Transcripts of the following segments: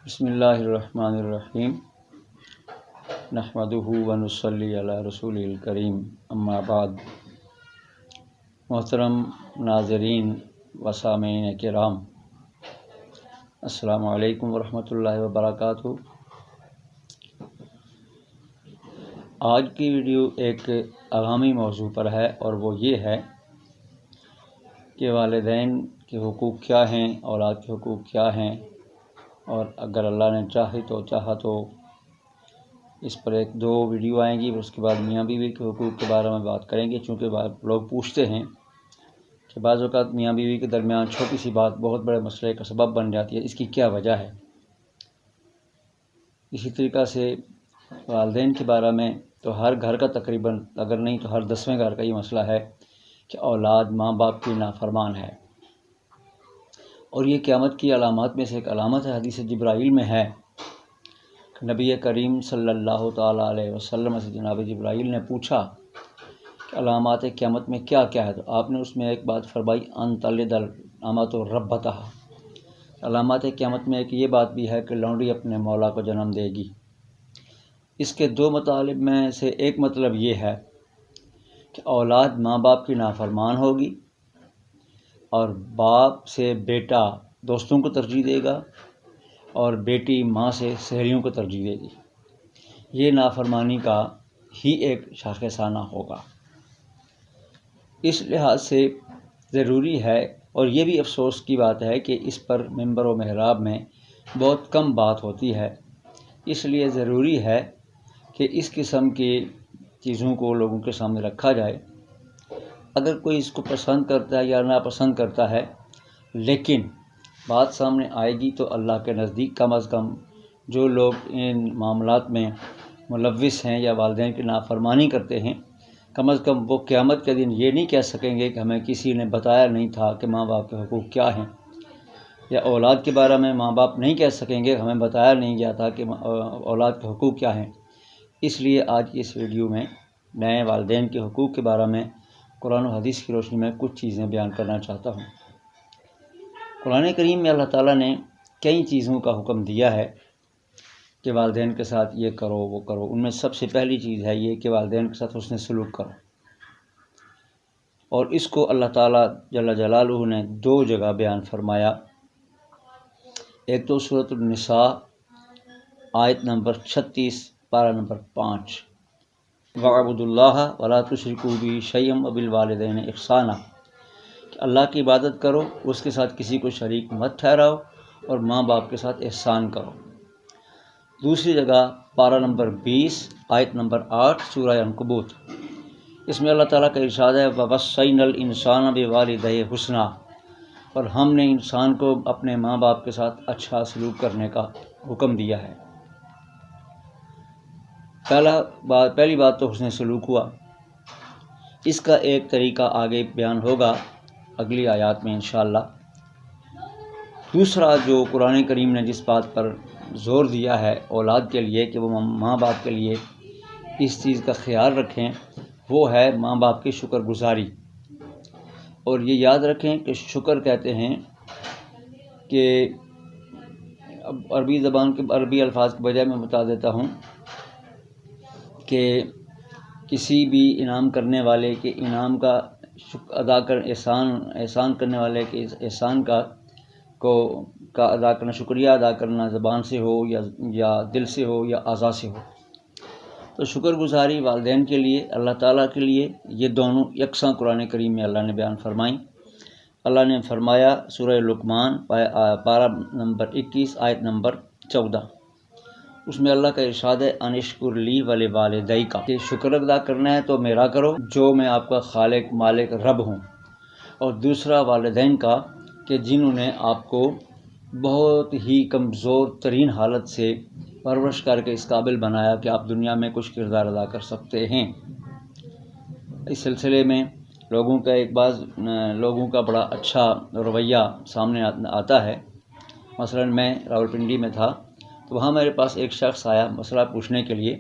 بسم اللہ الرحمن الرحیم نحمدہ ونصلی علی رسول الکریم اما بعد۔ محترم ناظرین و سامعین کرام، السلام علیکم ورحمۃ اللہ وبرکاتہ۔ آج کی ویڈیو ایک عوامی موضوع پر ہے اور وہ یہ ہے کہ والدین کے حقوق کیا ہیں، اولاد کے حقوق کیا ہیں، اور اگر اللہ نے چاہا تو اس پر ایک دو ویڈیو آئیں گی، اس کے بعد میاں بیوی کے حقوق کے بارے میں بات کریں گے، چونکہ لوگ پوچھتے ہیں کہ بعض اوقات میاں بیوی کے درمیان چھوٹی سی بات بہت بڑے مسئلے کا سبب بن جاتی ہے، اس کی کیا وجہ ہے۔ اسی طریقہ سے والدین کے بارے میں تو ہر گھر کا تقریباً، اگر نہیں تو ہر 10ویں گھر کا یہ مسئلہ ہے کہ اولاد ماں باپ کی نافرمان ہے، اور یہ قیامت کی علامات میں سے ایک علامت ہے۔ حدیث جبرائیل میں ہے کہ نبی کریم صلی اللہ تعالیٰ علیہ وسلم سے جناب جبرائیل نے پوچھا کہ علامات قیامت میں کیا کیا ہے، تو آپ نے اس میں ایک بات فرمائی، ان تلد الامۃ ربتها۔ علامات قیامت میں ایک یہ بات بھی ہے کہ لونڈی اپنے مولا کو جنم دے گی۔ اس کے دو مطالب میں سے ایک مطلب یہ ہے کہ اولاد ماں باپ کی نافرمان ہوگی، اور باپ سے بیٹا دوستوں کو ترجیح دے گا، اور بیٹی ماں سے سہیلیوں کو ترجیح دے گی۔ یہ نافرمانی کا ہی ایک شاخسانہ ہوگا۔ اس لحاظ سے ضروری ہے، اور یہ بھی افسوس کی بات ہے کہ اس پر منبر و محراب میں بہت کم بات ہوتی ہے۔ اس لیے ضروری ہے کہ اس قسم کی چیزوں کو لوگوں کے سامنے رکھا جائے۔ اگر کوئی اس کو پسند کرتا ہے یا ناپسند کرتا ہے، لیکن بات سامنے آئے گی تو اللہ کے نزدیک کم از کم جو لوگ ان معاملات میں ملوث ہیں یا والدین کی نافرمانی کرتے ہیں، کم از کم وہ قیامت کے دن یہ نہیں کہہ سکیں گے کہ ہمیں کسی نے بتایا نہیں تھا کہ ماں باپ کے حقوق کیا ہیں، یا اولاد کے بارے میں ماں باپ نہیں کہہ سکیں گے ہمیں بتایا نہیں گیا تھا کہ اولاد کے حقوق کیا ہیں۔ اس لیے آج کی اس ویڈیو میں نئے والدین کے حقوق کے بارے میں قرآن و حدیث کی روشنی میں کچھ چیزیں بیان کرنا چاہتا ہوں۔ قرآن کریم میں اللہ تعالیٰ نے کئی چیزوں کا حکم دیا ہے کہ والدین کے ساتھ یہ کرو وہ کرو۔ ان میں سب سے پہلی چیز ہے یہ کہ والدین کے ساتھ حسن سلوک کرو، اور اس کو اللہ تعالیٰ جل جلالہ نے دو جگہ بیان فرمایا۔ ایک تو سورۃ النساء آیت نمبر 36 پارہ نمبر 5، وَاعْبُدُوا اللَّهَ وَلَا تُشْرِكُوا بِهِ شَيْئًا وَبِالْوَالِدَيْنِ إِحْسَانًا، کہ اللہ کی عبادت کرو، اس کے ساتھ کسی کو شریک مت ٹھہراؤ، اور ماں باپ کے ساتھ احسان کرو۔ دوسری جگہ پارہ نمبر 20 آیت نمبر 8 سورہ عنکبوت، اس میں اللہ تعالیٰ کا ارشاد ہے، وَوَصَّيْنَا الْإِنسَانَ بِوَالِدَيْهِ حُسْنًا، اور ہم نے انسان کو اپنے ماں باپ کے ساتھ اچھا سلوک کرنے کا حکم دیا ہے۔ پہلی بات تو حسن سلوک ہوا۔ اس کا ایک طریقہ آگے بیان ہوگا اگلی آیات میں انشاءاللہ۔ دوسرا جو قرآن کریم نے جس بات پر زور دیا ہے اولاد کے لیے کہ وہ ماں باپ کے لیے اس چیز کا خیال رکھیں، وہ ہے ماں باپ کی شکر گزاری۔ اور یہ یاد رکھیں کہ شکر کہتے ہیں کہ عربی زبان کے عربی الفاظ کے بجائے میں بتا دیتا ہوں کہ کسی بھی انعام کرنے والے کے انعام کا ادا کر احسان کرنے والے کے احسان کا ادا کرنا، شکریہ ادا کرنا زبان سے ہو یا دل سے ہو یا اعضاء سے ہو۔ تو شکر گزاری والدین کے لیے، اللہ تعالیٰ کے لیے، یہ دونوں یکساں قرآن کریم میں اللہ نے بیان فرمائیں۔ اللہ نے فرمایا سورہ لقمان پارہ نمبر 21 آیت نمبر 14، اس میں اللہ کا ارشاد ہے، ان اشکر لی ولوالدیک، کہ شکر ادا کرنا ہے تو میرا کرو جو میں آپ کا خالق مالک رب ہوں، اور دوسرا والدین کا کہ جنہوں نے آپ کو بہت ہی کمزور ترین حالت سے پرورش کر کے اس قابل بنایا کہ آپ دنیا میں کچھ کردار ادا کر سکتے ہیں۔ اس سلسلے میں لوگوں کا بڑا اچھا رویہ سامنے آتا ہے۔ مثلا میں راولپنڈی میں تھا تو وہاں میرے پاس ایک شخص آیا مسئلہ پوچھنے کے لیے۔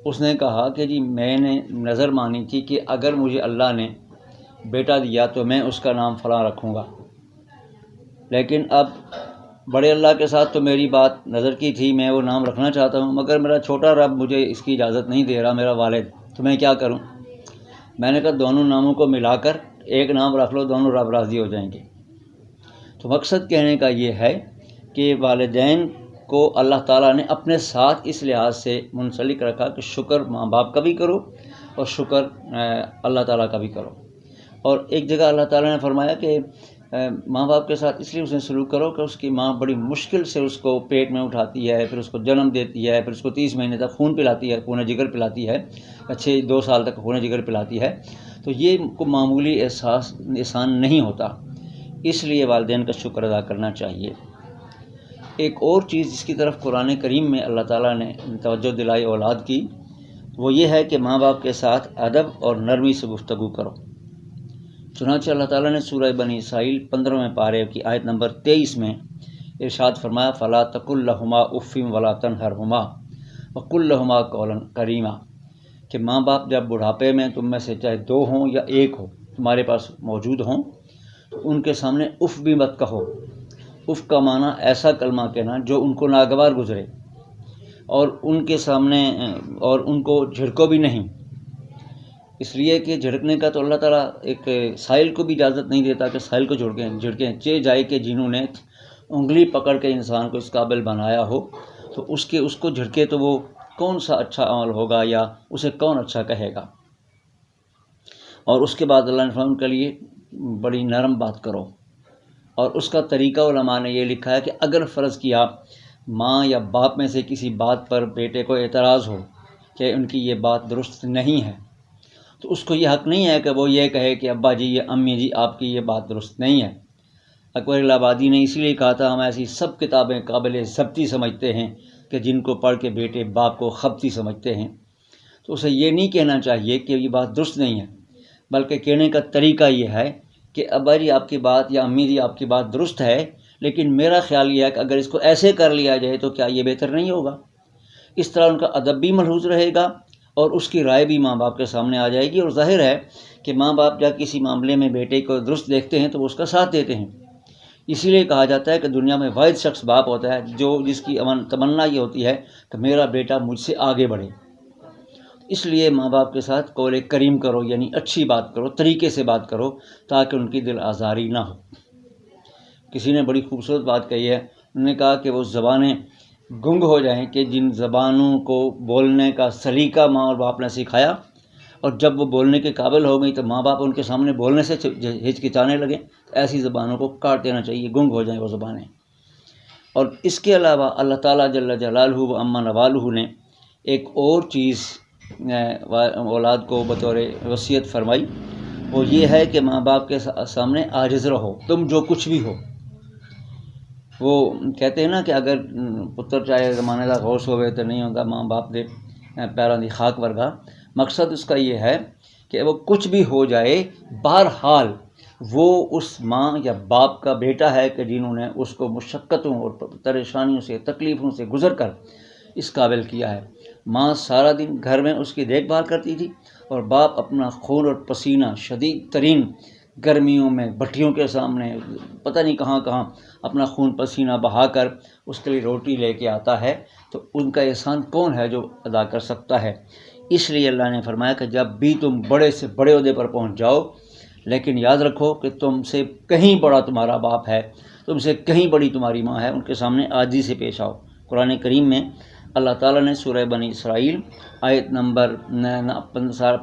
اس نے کہا کہ جی میں نے نظر مانی تھی کہ اگر مجھے اللہ نے بیٹا دیا تو میں اس کا نام فلاں رکھوں گا، لیکن اب بڑے اللہ کے ساتھ تو میری بات نظر کی تھی، میں وہ نام رکھنا چاہتا ہوں، مگر میرا چھوٹا رب مجھے اس کی اجازت نہیں دے رہا، میرا والد، تو میں کیا کروں؟ میں نے کہا دونوں ناموں کو ملا کر ایک نام رکھ لو، دونوں رب راضی ہو جائیں گے۔ تو مقصد کہنے کا یہ ہے کہ والدین کو اللہ تعالیٰ نے اپنے ساتھ اس لحاظ سے منسلک رکھا کہ شکر ماں باپ کا بھی کرو اور شکر اللہ تعالیٰ کا بھی کرو۔ اور ایک جگہ اللہ تعالیٰ نے فرمایا کہ ماں باپ کے ساتھ اس لیے اسے سلوک کرو کہ اس کی ماں بڑی مشکل سے اس کو پیٹ میں اٹھاتی ہے، پھر اس کو جنم دیتی ہے، پھر اس کو 30 مہینے تک خون پلاتی ہے، خون جگر پلاتی ہے، 2 سال تک خون جگر پلاتی ہے۔ تو یہ کوئی معمولی احسان نہیں ہوتا، اس لیے والدین کا شکر ادا کرنا چاہیے۔ ایک اور چیز جس کی طرف قرآن کریم میں اللہ تعالیٰ نے توجہ دلائی اولاد کی، وہ یہ ہے کہ ماں باپ کے ساتھ ادب اور نرمی سے گفتگو کرو۔ چنانچہ اللہ تعالیٰ نے سورہ بنی اسرائیل 15ویں پارے کی آیت نمبر 23 میں ارشاد فرمایا فَلَا تَقُل لَّهُمَا أُفٍّ وَلَا تَنْهَرْهُمَا وَقُل لَّهُمَا قَوْلًا كَرِيمًا، کہ ماں باپ جب بڑھاپے میں تم میں سے چاہے 2 ہوں یا 1 ہو تمہارے پاس موجود ہوں تو ان کے سامنے اف بھی مت کہو۔ اف کا معنی ایسا کلمہ کہنا جو ان کو ناگوار گزرے، اور ان کے سامنے اور ان کو جھڑکو بھی نہیں، اس لیے کہ جھڑکنے کا تو اللہ تعالیٰ ایک سائل کو بھی اجازت نہیں دیتا کہ سائل کو جھڑکیں چہ جائے کہ جنہوں نے انگلی پکڑ کے انسان کو اس قابل بنایا ہو تو اس کو جھڑکے تو وہ کون سا اچھا عمل ہوگا یا اسے کون اچھا کہے گا۔ اور اس کے بعد اللہ نے فرمایا ان کے لیے بڑی نرم بات کرو، اور اس کا طریقہ علماء نے یہ لکھا ہے کہ اگر فرض کیا ماں یا باپ میں سے کسی بات پر بیٹے کو اعتراض ہو کہ ان کی یہ بات درست نہیں ہے، تو اس کو یہ حق نہیں ہے کہ وہ یہ کہے کہ ابا جی یا امی جی آپ کی یہ بات درست نہیں ہے۔ اکبر الہ آبادی نے اسی لیے کہا تھا ہم ایسی سب کتابیں قابل ضبطی سمجھتے ہیں کہ جن کو پڑھ کے بیٹے باپ کو خبطی سمجھتے ہیں۔ تو اسے یہ نہیں کہنا چاہیے کہ یہ بات درست نہیں ہے، بلکہ کہنے کا طریقہ یہ ہے کہ ابا جی آپ کی بات یا امی جی آپ کی بات درست ہے، لیکن میرا خیال یہ ہے کہ اگر اس کو ایسے کر لیا جائے تو کیا یہ بہتر نہیں ہوگا۔ اس طرح ان کا ادب بھی ملحوظ رہے گا اور اس کی رائے بھی ماں باپ کے سامنے آ جائے گی، اور ظاہر ہے کہ ماں باپ جب کسی معاملے میں بیٹے کو درست دیکھتے ہیں تو وہ اس کا ساتھ دیتے ہیں۔ اسی لیے کہا جاتا ہے کہ دنیا میں واحد شخص باپ ہوتا ہے جس کی تمنا یہ ہوتی ہے کہ میرا بیٹا مجھ سے آگے بڑھے۔ اس لیے ماں باپ کے ساتھ قول کریم کرو، یعنی اچھی بات کرو، طریقے سے بات کرو تاکہ ان کی دل آزاری نہ ہو۔ کسی نے بڑی خوبصورت بات کہی ہے، انہوں نے کہا کہ وہ زبانیں گنگ ہو جائیں کہ جن زبانوں کو بولنے کا سلیقہ ماں اور باپ نے سکھایا، اور جب وہ بولنے کے قابل ہو گئی تو ماں باپ ان کے سامنے بولنے سے ہچکچانے لگے، ایسی زبانوں کو کاٹ دینا چاہیے، گنگ ہو جائیں وہ زبانیں۔ اور اس کے علاوہ اللہ تعالیٰ جل جلالہ و عما نوالہ نے ایک اور چیز اولاد کو بطور وصیت فرمائی، وہ یہ ہے کہ ماں باپ کے سامنے عاجز رہو، تم جو کچھ بھی ہو۔ وہ کہتے ہیں نا کہ اگر پتر چاہے زمانے کا غوث ہوئے تو نہیں ہوتا ماں باپ دے پیروں دی خاک ورگا۔ مقصد اس کا یہ ہے کہ وہ کچھ بھی ہو جائے، بہرحال وہ اس ماں یا باپ کا بیٹا ہے کہ جنہوں نے اس کو مشقتوں اور پریشانیوں سے تکلیفوں سے گزر کر اس قابل کیا ہے۔ ماں سارا دن گھر میں اس کی دیکھ بھال کرتی تھی، اور باپ اپنا خون اور پسینہ شدید ترین گرمیوں میں بھٹیوں کے سامنے پتہ نہیں کہاں کہاں اپنا خون پسینہ بہا کر اس کے لیے روٹی لے کے آتا ہے، تو ان کا احسان کون ہے جو ادا کر سکتا ہے۔ اس لیے اللہ نے فرمایا کہ جب بھی تم بڑے سے بڑے عہدے پر پہنچ جاؤ، لیکن یاد رکھو کہ تم سے کہیں بڑا تمہارا باپ ہے، تم سے کہیں بڑی تمہاری ماں ہے، ان کے سامنے عاجزی سے پیش آؤ۔ قرآن کریم میں اللہ تعالیٰ نے سورہ بنی اسرائیل آیت نمبر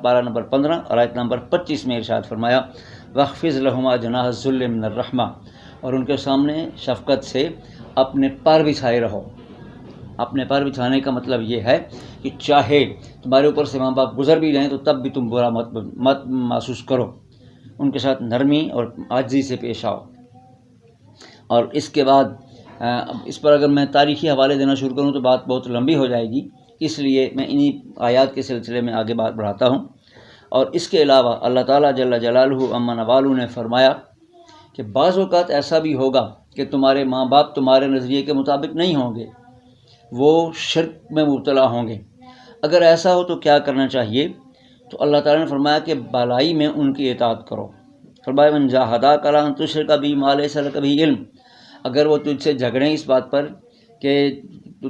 پارہ نمبر 15 اور آیت نمبر 25 میں ارشاد فرمایا وَاخْفِضْ لَهُمَا جَنَاحَ الذُّلِّ مِنَ الرَّحْمَةِ، اور ان کے سامنے شفقت سے اپنے پر بچھائے رہو۔ اپنے پر بچھانے کا مطلب یہ ہے کہ چاہے تمہارے اوپر سے ماں باپ گزر بھی جائیں تو تب بھی تم برا مت محسوس کرو، ان کے ساتھ نرمی اور عاجزی سے پیش آؤ۔ اور اس کے بعد اس پر اگر میں تاریخی حوالے دینا شروع کروں تو بات بہت لمبی ہو جائے گی، اس لیے میں انہی آیات کے سلسلے میں آگے بات بڑھاتا ہوں۔ اور اس کے علاوہ اللہ تعالیٰ جل جلالہ عما نوالہ نے فرمایا کہ بعض اوقات ایسا بھی ہوگا کہ تمہارے ماں باپ تمہارے نظریے کے مطابق نہیں ہوں گے، وہ شرک میں مبتلا ہوں گے۔ اگر ایسا ہو تو کیا کرنا چاہیے؟ تو اللہ تعالیٰ نے فرمایا کہ بالائی میں ان کی اطاعت کرو۔ فرمایا من جاہداک علی ان تشرک بی ما لیس لک بہ علم، اگر وہ تجھ سے جھگڑیں اس بات پر کہ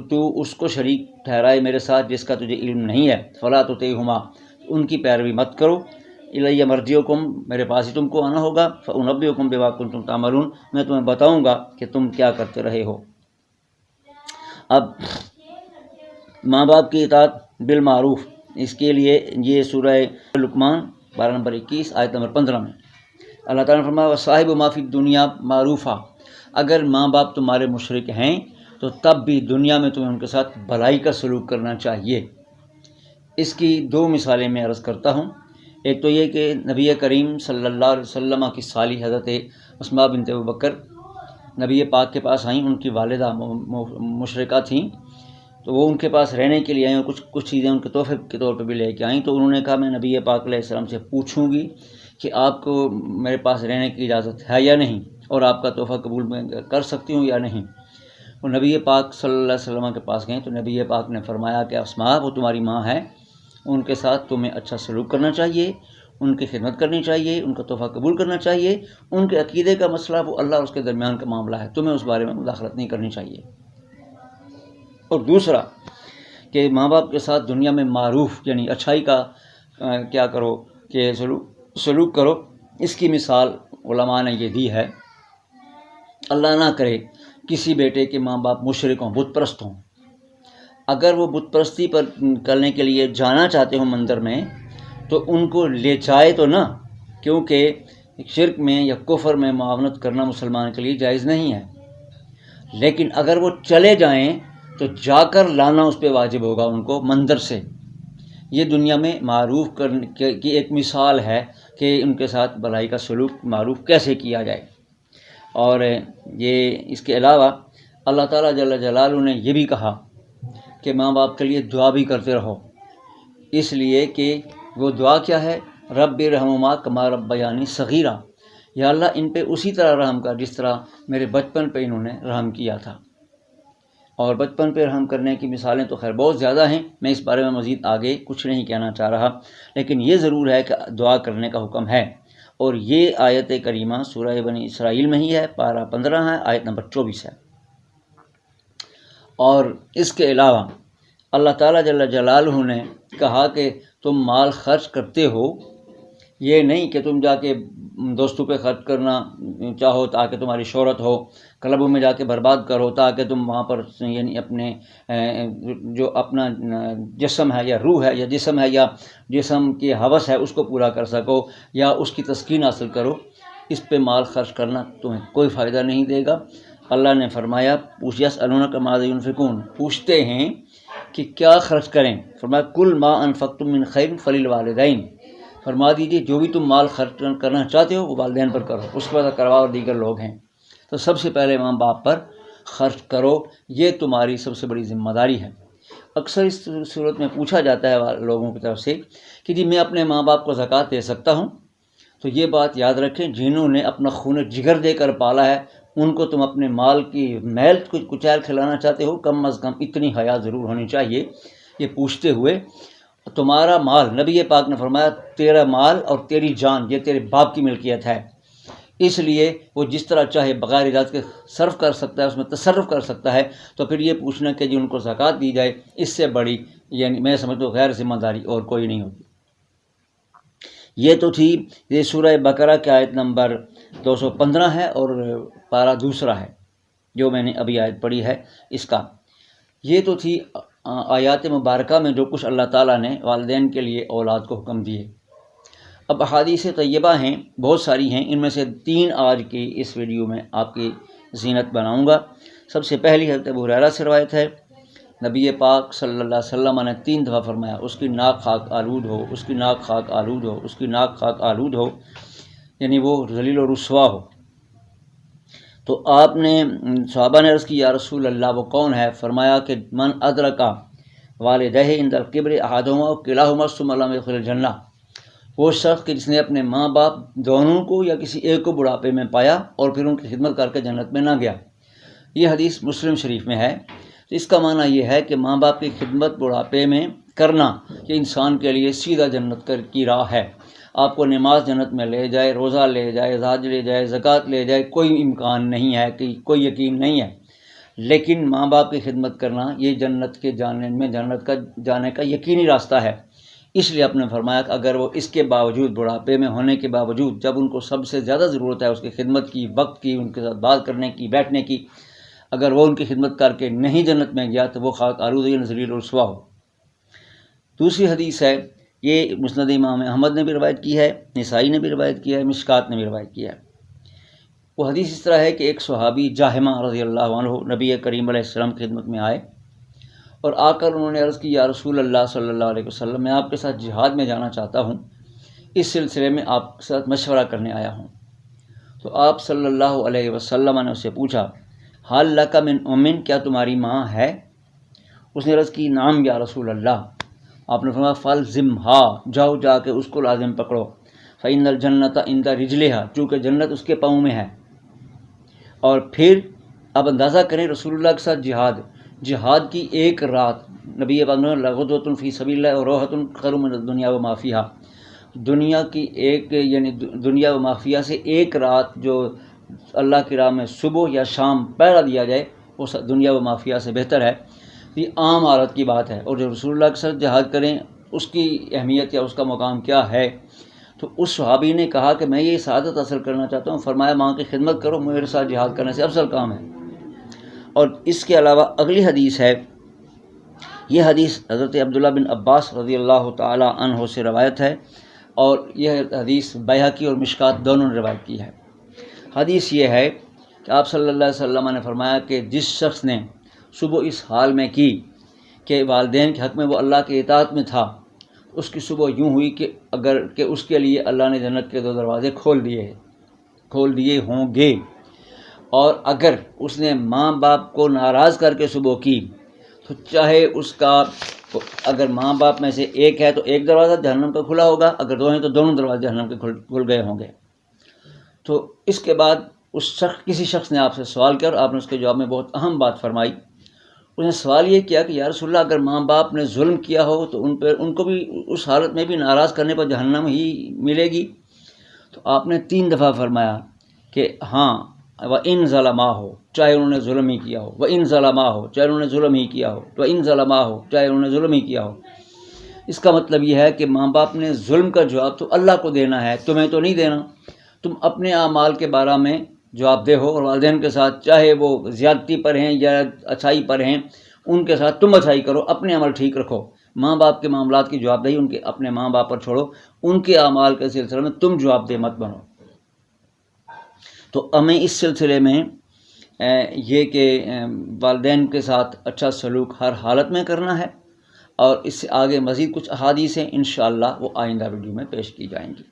تو اس کو شریک ٹھہرائے میرے ساتھ جس کا تجھے علم نہیں ہے، فلا تطیعہما، ان کی پیروی مت کرو، الی مرجعکم، میرے پاس ہی تم کو آنا ہوگا، فانبئکم بما کنتم تعملون، میں تمہیں بتاؤں گا کہ تم کیا کرتے رہے ہو۔ اب ماں باپ کی اطاعت بالمعروف، اس کے لیے یہ سورہ لقمان 12 نمبر 21 آیت نمبر 15 میں اللہ تعالیٰ نے فرمایا وصاحب ما فی الدنیا معروفا، اگر ماں باپ تمہارے مشرک ہیں تو تب بھی دنیا میں تمہیں ان کے ساتھ بھلائی کا سلوک کرنا چاہیے۔ اس کی 2 مثالیں میں عرض کرتا ہوں۔ ایک تو یہ کہ نبی کریم صلی اللہ علیہ وسلم کی سالی حضرت اسماء بنت ابوبکر نبی پاک کے پاس آئیں، ان کی والدہ مشرکہ تھیں، تو وہ ان کے پاس رہنے کے لیے آئیں اور کچھ چیزیں ان کے تحفے کے طور پہ بھی لے کے آئیں، تو انہوں نے کہا میں نبی پاک علیہ السلام سے پوچھوں گی کہ آپ کو میرے پاس رہنے کی اجازت ہے یا نہیں، اور آپ کا تحفہ قبول میں کر سکتی ہوں یا نہیں۔ وہ نبی پاک صلی اللہ علیہ وسلم کے پاس گئیں تو نبی پاک نے فرمایا کہ اسماء وہ تمہاری ماں ہے، ان کے ساتھ تمہیں اچھا سلوک کرنا چاہیے، ان کی خدمت کرنی چاہیے، ان کا تحفہ قبول کرنا چاہیے، ان کے عقیدے کا مسئلہ وہ اللہ اور اس کے درمیان کا معاملہ ہے، تمہیں اس بارے میں مداخلت نہیں کرنی چاہیے۔ اور دوسرا کہ ماں باپ کے ساتھ دنیا میں معروف یعنی اچھائی کا کیا کرو کہ سلوک کرو۔ اس کی مثال علماء نے یہ دی ہے، اللہ نہ کرے کسی بیٹے کے ماں باپ مشرک ہوں، بت پرست ہوں، اگر وہ بت پرستی پر کرنے کے لیے جانا چاہتے ہوں مندر میں تو ان کو لے جائے تو نہ، کیونکہ شرک میں یا کفر میں معاونت کرنا مسلمان کے لیے جائز نہیں ہے، لیکن اگر وہ چلے جائیں تو جا کر لانا اس پہ واجب ہوگا ان کو مندر سے۔ یہ دنیا میں معروف کرنے کی ایک مثال ہے کہ ان کے ساتھ بھلائی کا سلوک معروف کیسے کیا جائے۔ اور یہ اس کے علاوہ اللہ تعالیٰ جل جلالہ نے یہ بھی کہا کہ ماں باپ کے لیے دعا بھی کرتے رہو، اس لیے کہ وہ دعا کیا ہے، رب ارحمہما کما ربیانی صغیرا، یا اللہ ان پہ اسی طرح رحم کر جس طرح میرے بچپن پہ انہوں نے رحم کیا تھا۔ اور بچپن پہ رحم کرنے کی مثالیں تو خیر بہت زیادہ ہیں، میں اس بارے میں مزید آگے کچھ نہیں کہنا چاہ رہا، لیکن یہ ضرور ہے کہ دعا کرنے کا حکم ہے، اور یہ آیت کریمہ سورہ بنی اسرائیل میں ہی ہے، پارہ 15 ہے، آیت نمبر 24 ہے۔ اور اس کے علاوہ اللہ تعالیٰ جل جلالہ نے کہا کہ تم مال خرچ کرتے ہو، یہ نہیں کہ تم جا کے دوستوں پہ خرچ کرنا چاہو تاکہ تمہاری شہرت ہو، کلبوں میں جا کے برباد کرو تاکہ تم وہاں پر یعنی اپنے جو اپنا جسم ہے یا روح ہے یا جسم ہے یا جسم کی ہوس ہے اس کو پورا کر سکو یا اس کی تسکین حاصل کرو۔ اس پہ مال خرچ کرنا تمہیں کوئی فائدہ نہیں دے گا۔ اللہ نے فرمایا یسألونک ماذا ینفقون، پوچھتے ہیں کہ کیا خرچ کریں، فرمایا کل ما انفقتم من خیر فللوالدین، فرما دیجیے جو بھی تم مال خرچ کرنا چاہتے ہو وہ والدین پر کرو، اس کے بعد اقربا اور دیگر لوگ ہیں، تو سب سے پہلے ماں باپ پر خرچ کرو، یہ تمہاری سب سے بڑی ذمہ داری ہے۔ اکثر اس صورت میں پوچھا جاتا ہے لوگوں کی طرف سے کہ جی میں اپنے ماں باپ کو زکوٰۃ دے سکتا ہوں؟ تو یہ بات یاد رکھیں، جنہوں نے اپنا خون جگر دے کر پالا ہے ان کو تم اپنے مال کی میل کچیل کھلانا چاہتے ہو، کم از کم اتنی حیا ضرور ہونی چاہیے یہ پوچھتے ہوئے۔ تمہارا مال، نبی پاک نے فرمایا تیرا مال اور تیری جان یہ تیرے باپ کی ملکیت ہے، اس لیے وہ جس طرح چاہے بغیر اجازت کے صرف کر سکتا ہے، اس میں تصرف کر سکتا ہے، تو پھر یہ پوچھنا کہ جی ان کو زکوٰۃ دی جائے، اس سے بڑی یعنی میں سمجھتا ہوں غیر ذمہ داری اور کوئی نہیں ہوتی۔ یہ تو تھی یہ سورہ بقرہ کی آیت نمبر 215 ہے اور پارہ دوسرا ہے جو میں نے ابھی آیت پڑھی ہے اس کا۔ یہ تو تھی آیات مبارکہ میں جو کچھ اللہ تعالیٰ نے والدین کے لیے اولاد کو حکم دیے۔ اب احادیث طیبہ ہیں، بہت ساری ہیں، ان میں سے 3 آج کی اس ویڈیو میں آپ کی زینت بناؤں گا۔ سب سے پہلی حضرت ابو ہریرہ سے روایت ہے، نبی پاک صلی اللہ علیہ وسلم نے 3 دفعہ فرمایا اس کی ناک خاک آلود ہو، اس کی ناک خاک آلود ہو، اس کی ناک خاک آلود ہو، یعنی وہ ذلیل و رسوا ہو۔ تو آپ نے صحابہ نے عرض کی یا رسول اللہ وہ کون ہے؟ فرمایا کہ من ادرکا والدہ عند الکبر احدہما وکلاہما ثم لم يدخل الجنہ، وہ شخص کہ جس نے اپنے ماں باپ دونوں کو یا کسی ایک کو بڑھاپے میں پایا اور پھر ان کی خدمت کر کے جنت میں نہ گیا۔ یہ حدیث مسلم شریف میں ہے۔ تو اس کا معنی یہ ہے کہ ماں باپ کی خدمت بڑھاپے میں کرنا یہ انسان کے لیے سیدھا جنت کی راہ ہے۔ آپ کو نماز جنت میں لے جائے، روزہ لے جائے، حج لے جائے، زکوٰۃ لے جائے، کوئی امکان نہیں ہے، کہ کوئی یقین نہیں ہے، لیکن ماں باپ کی خدمت کرنا یہ جنت کے جنت کا جانے کا یقینی راستہ ہے۔ اس لیے آپ نے فرمایا کہ اگر وہ اس کے باوجود، بڑھاپے میں ہونے کے باوجود، جب ان کو سب سے زیادہ ضرورت ہے اس کی خدمت کی، وقت کی، ان کے ساتھ بات کرنے کی، بیٹھنے کی، اگر وہ ان کی خدمت کر کے نہیں جنت میں گیا تو وہ خاک آلود ذلیل و رسوا ہو۔ دوسری حدیث ہے، یہ مسند امام احمد نے بھی روایت کی ہے، نسائی نے بھی روایت کیا ہے، مشکات نے بھی روایت کیا ہے۔ وہ حدیث اس طرح ہے کہ ایک صحابی جاہمہ رضی اللہ عنہ نبی کریم علیہ السلام کی خدمت میں آئے اور آ کر انہوں نے عرض کی، یا رسول اللہ صلی اللہ علیہ وسلم، میں آپ کے ساتھ جہاد میں جانا چاہتا ہوں، اس سلسلے میں آپ کے ساتھ مشورہ کرنے آیا ہوں۔ تو آپ صلی اللہ علیہ وسلم نے اس سے پوچھا، حال لک من امن، کیا تمہاری ماں ہے؟ اس نے عرض کی، نعم یا رسول اللہ۔ آپ نے فرمایا، فالزمھا، جاؤ جا کے اس کو لازم پکڑو، فإن الجنۃ عند رجلھا، چونکہ جنت اس کے پاؤں میں ہے۔ اور پھر اب اندازہ کریں رسول اللہ کے ساتھ جہاد کی ایک رات، نبی پاک نے لغدوۃ فی سبیل اللہ و روحۃ خیر من الدنیا و ما فیہا، دنیا کی ایک یعنی دنیا و ما فیہا سے ایک رات جو اللہ کی راہ میں صبح یا شام پہرا دیا جائے وہ دنیا و ما فیہا سے بہتر ہے۔ یہ عام عادت کی بات ہے، اور جو رسول اللہ کے ساتھ جہاد کریں اس کی اہمیت یا اس کا مقام کیا ہے۔ تو اس صحابی نے کہا کہ میں یہ سعادت حاصل کرنا چاہتا ہوں، فرمایا ماں کی خدمت کرو، میرے ساتھ جہاد کرنے سے افضل کام ہے۔ اور اس کے علاوہ اگلی حدیث ہے، یہ حدیث حضرت عبداللہ بن عباس رضی اللہ تعالی عنہ سے روایت ہے، اور یہ حدیث بیہقی اور مشکات دونوں نے روایت کی ہے۔ حدیث یہ ہے کہ آپ صلی اللہ علیہ وسلم نے فرمایا کہ جس شخص نے صبح اس حال میں کی کہ والدین کے حق میں وہ اللہ کے اطاعت میں تھا، اس کی صبح یوں ہوئی کہ اگر کہ اس کے لیے اللہ نے جنت کے 2 دروازے کھول دیے ہوں گے۔ اور اگر اس نے ماں باپ کو ناراض کر کے صبح کی تو چاہے اس کا، اگر ماں باپ میں سے ایک ہے تو ایک دروازہ جہنم کا کھلا ہوگا، اگر 2 ہیں تو دونوں دروازے جہنم کے کھل گئے ہوں گے۔ تو اس کے بعد کسی شخص نے آپ سے سوال کیا اور آپ نے اس کے جواب میں بہت اہم بات فرمائی۔ اس نے سوال یہ کیا کہ یا رسول اللہ، اگر ماں باپ نے ظلم کیا ہو تو ان کو بھی اس حالت میں بھی ناراض کرنے پر جہنم ہی ملے گی؟ تو آپ نے 3 دفعہ فرمایا کہ ہاں، وَإِن ظَلَمَاهُ، چاہے انہوں نے ظلم ہی کیا ہو، وَإِن ظَلَمَاهُ، چاہے انہوں نے ظلم ہی کیا ہو، وَإِن ظَلَمَاهُ، چاہے انہوں نے ظلم ہی کیا ہو۔ اس کا مطلب یہ ہے کہ ماں باپ نے ظلم کا جواب تو اللہ کو دینا ہے، تمہیں تو نہیں دینا۔ تم اپنے اعمال کے بارے میں جواب دہ ہو، اور والدین کے ساتھ چاہے وہ زیادتی پر ہیں یا اچھائی پر ہیں، ان کے ساتھ تم اچھائی کرو، اپنے عمل ٹھیک رکھو۔ ماں باپ کے معاملات کی جواب دہی اپنے ماں باپ پر چھوڑو، ان کے اعمال کے سلسلے میں تم جواب دہ مت بنو۔ تو ہمیں اس سلسلے میں یہ کہ والدین کے ساتھ اچھا سلوک ہر حالت میں کرنا ہے، اور اس سے آگے مزید کچھ احادیث ہیں انشاءاللہ وہ آئندہ ویڈیو میں پیش کی جائیں گی۔